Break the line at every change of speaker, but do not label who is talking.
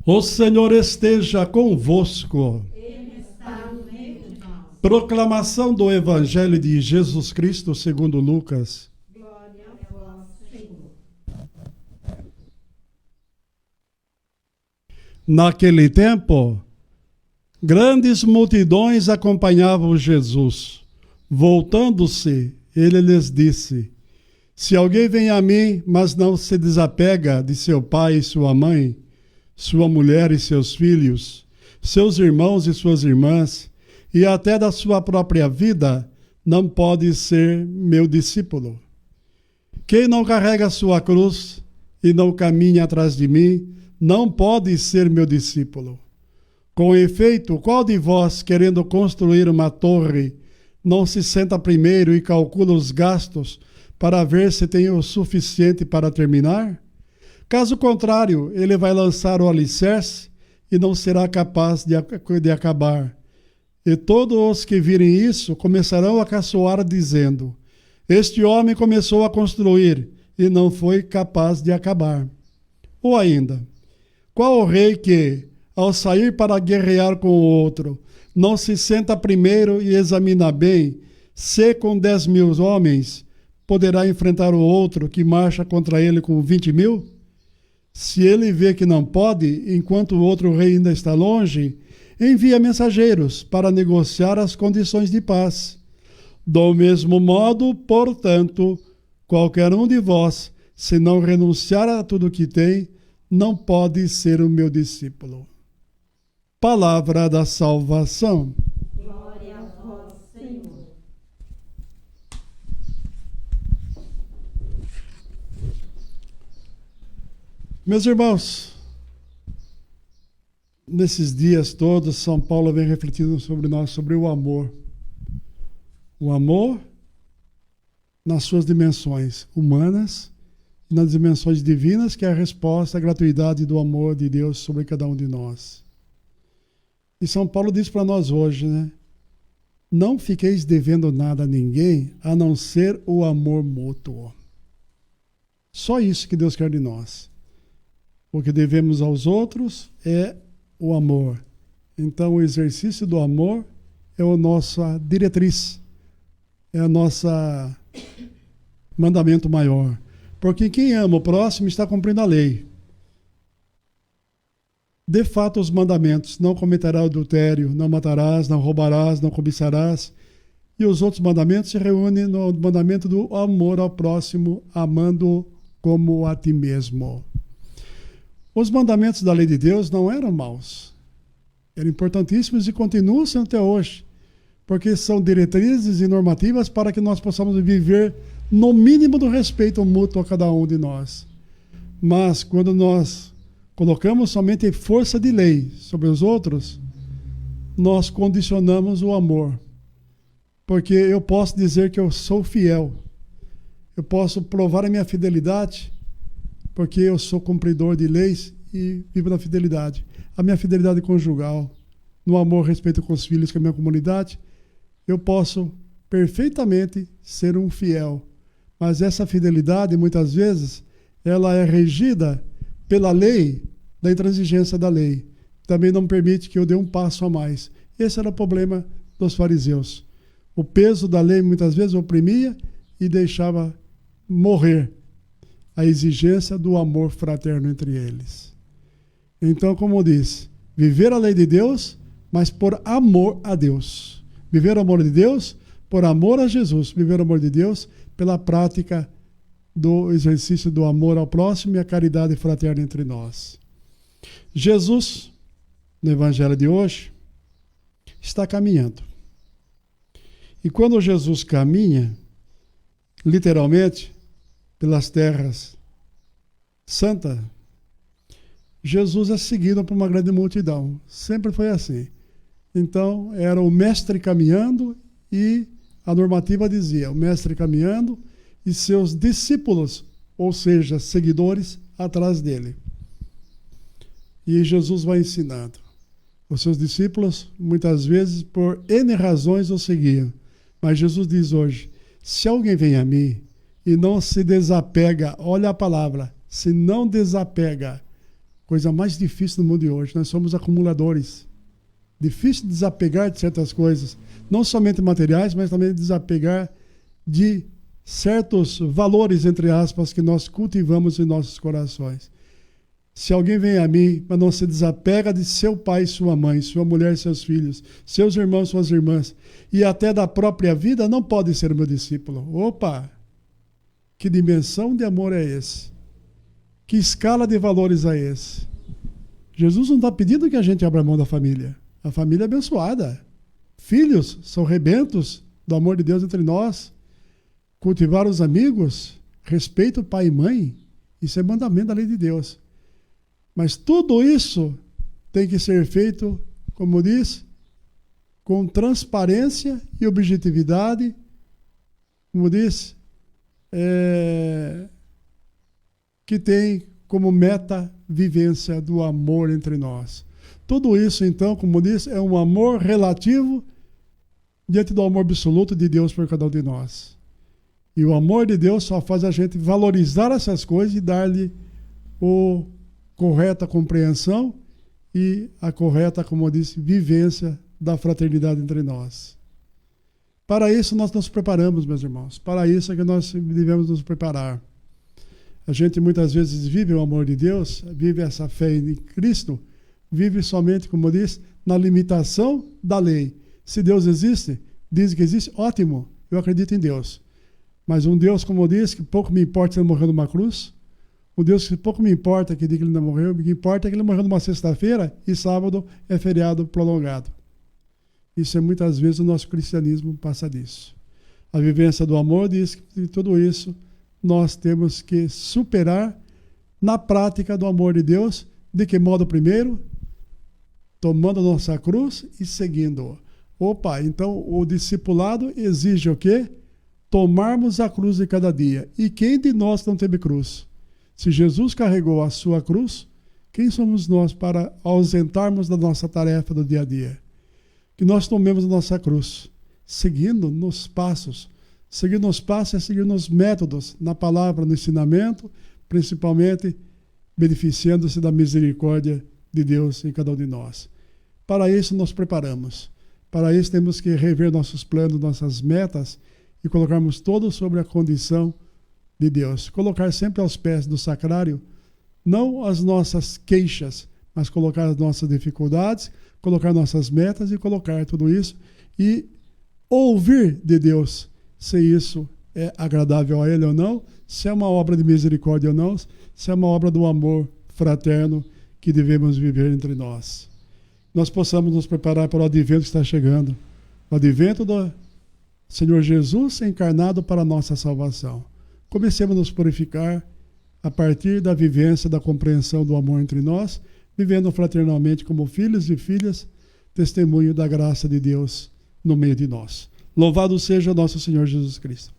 O Senhor esteja convosco.
Ele está no meio de nós.
Proclamação do Evangelho de Jesus Cristo segundo Lucas.
Glória a vós, Senhor.
Naquele tempo, grandes multidões acompanhavam Jesus. Voltando-se, ele lhes disse: Se alguém vem a mim, mas não se desapega de seu pai e sua mãe, sua mulher e seus filhos, seus irmãos e suas irmãs, e até da sua própria vida, não pode ser meu discípulo. Quem não carrega sua cruz e não caminha atrás de mim, não pode ser meu discípulo. Com efeito, qual de vós, querendo construir uma torre, não se senta primeiro e calcula os gastos para ver se tem o suficiente para terminar? Caso contrário, ele vai lançar o alicerce e não será capaz de acabar. E todos os que virem isso começarão a caçoar, dizendo: Este homem começou a construir e não foi capaz de acabar. Ou ainda, qual o rei que, ao sair para guerrear com o outro, não se senta primeiro e examina bem se com 10.000 homens poderá enfrentar o outro que marcha contra ele com 20.000? Se ele vê que não pode, enquanto o outro rei ainda está longe, envia mensageiros para negociar as condições de paz. Do mesmo modo, portanto, qualquer um de vós, se não renunciar a tudo que tem, não pode ser o meu discípulo. Palavra da salvação.
Glória a vós, Senhor.
Meus irmãos, nesses dias todos, São Paulo vem refletindo sobre nós, sobre o amor. O amor nas suas dimensões humanas e nas dimensões divinas, que é a resposta à gratuidade do amor de Deus sobre cada um de nós. E São Paulo diz para nós hoje, né? Não fiqueis devendo nada a ninguém, a não ser o amor mútuo. Só isso que Deus quer de nós. O que devemos aos outros é o amor. Então, o exercício do amor é a nossa diretriz, é a nossa mandamento maior. Porque quem ama o próximo está cumprindo a lei. De fato, os mandamentos: não cometerás adultério, não matarás, não roubarás, não cobiçarás. E os outros mandamentos se reúnem no mandamento do amor ao próximo, amando como a ti mesmo. Os mandamentos da lei de Deus não eram maus. Eram importantíssimos e continuam sendo até hoje. Porque são diretrizes e normativas para que nós possamos viver no mínimo do respeito mútuo a cada um de nós. Mas quando nós colocamos somente força de lei sobre os outros, nós condicionamos o amor. Porque eu posso dizer que eu sou fiel. Eu posso provar a minha fidelidade porque eu sou cumpridor de leis e vivo na fidelidade. A minha fidelidade conjugal, no amor e respeito com os filhos, com a minha comunidade, eu posso perfeitamente ser um fiel. Mas essa fidelidade, muitas vezes, ela é regida pela lei, da intransigência da lei. Também não permite que eu dê um passo a mais. Esse era o problema dos fariseus. O peso da lei, muitas vezes, oprimia e deixava morrer a exigência do amor fraterno entre eles. Então, como diz, viver a lei de Deus, mas por amor a Deus. Viver o amor de Deus por amor a Jesus. Viver o amor de Deus pela prática do exercício do amor ao próximo e a caridade fraterna entre nós. Jesus, no Evangelho de hoje, está caminhando. E quando Jesus caminha, literalmente, pelas terras santas, Jesus é seguido por uma grande multidão. Sempre foi assim. Então, era o mestre caminhando e a normativa dizia, o mestre caminhando e seus discípulos, ou seja, seguidores, atrás dele. E Jesus vai ensinando. Os seus discípulos, muitas vezes, por N razões, o seguiam. Mas Jesus diz hoje, se alguém vem a mim e não se desapega, olha a palavra, se não desapega Coisa mais difícil no mundo de hoje. Nós somos acumuladores. Difícil desapegar de certas coisas. Não somente materiais, mas também desapegar de certos valores, entre aspas, que nós cultivamos em nossos corações. Se alguém vem a mim, mas não se desapega de seu pai e sua mãe, sua mulher e seus filhos, seus irmãos e suas irmãs, e até da própria vida, não pode ser meu discípulo. Opa! Que dimensão de amor é esse? Que escala de valores é esse? Jesus não está pedindo que a gente abra mão da família. A família é abençoada. Filhos são rebentos do amor de Deus entre nós. Cultivar os amigos, respeito pai e mãe, isso é mandamento da lei de Deus. Mas tudo isso tem que ser feito, como diz, com transparência e objetividade, como diz, que tem como meta vivência do amor entre nós. Tudo isso, então, como diz, é um amor relativo diante do amor absoluto de Deus por cada um de nós. E o amor de Deus só faz a gente valorizar essas coisas e dar-lhe a correta compreensão e a correta, como eu disse, vivência da fraternidade entre nós. Para isso nós nos preparamos, meus irmãos. Para isso é que nós devemos nos preparar. A gente muitas vezes vive o amor de Deus, vive essa fé em Cristo, vive somente, como eu disse, na limitação da lei. Se Deus existe, diz que existe, ótimo, eu acredito em Deus. Mas um Deus, como eu disse, que pouco me importa se ele morreu numa cruz, um Deus que pouco me importa que diga que ele não morreu, o que importa é que ele morreu numa sexta-feira e sábado é feriado prolongado. Isso é muitas vezes o nosso cristianismo passa disso. A vivência do amor diz que tudo isso nós temos que superar na prática do amor de Deus. De que modo? Primeiro, tomando a nossa cruz e seguindo-o. Opa, então o discipulado exige o quê? Tomarmos a cruz de cada dia. E quem de nós não teve cruz? Se Jesus carregou a sua cruz, quem somos nós para ausentarmos da nossa tarefa do dia a dia? Que nós tomemos a nossa cruz, seguindo nos passos. Seguir nos passos é seguir nos métodos, na palavra, no ensinamento, principalmente beneficiando-se da misericórdia de Deus em cada um de nós. Para isso nos preparamos. Para isso temos que rever nossos planos, nossas metas e colocarmos todos sobre a condição de Deus. Colocar sempre aos pés do sacrário, não as nossas queixas, mas colocar as nossas dificuldades, colocar nossas metas e colocar tudo isso e ouvir de Deus se isso é agradável a Ele ou não, se é uma obra de misericórdia ou não, se é uma obra do amor fraterno que devemos viver entre nós. Nós possamos nos preparar para o advento que está chegando, o advento do Senhor Jesus encarnado para a nossa salvação. Comecemos a nos purificar a partir da vivência, da compreensão do amor entre nós, vivendo fraternalmente como filhos e filhas, testemunho da graça de Deus no meio de nós. Louvado seja nosso Senhor Jesus Cristo.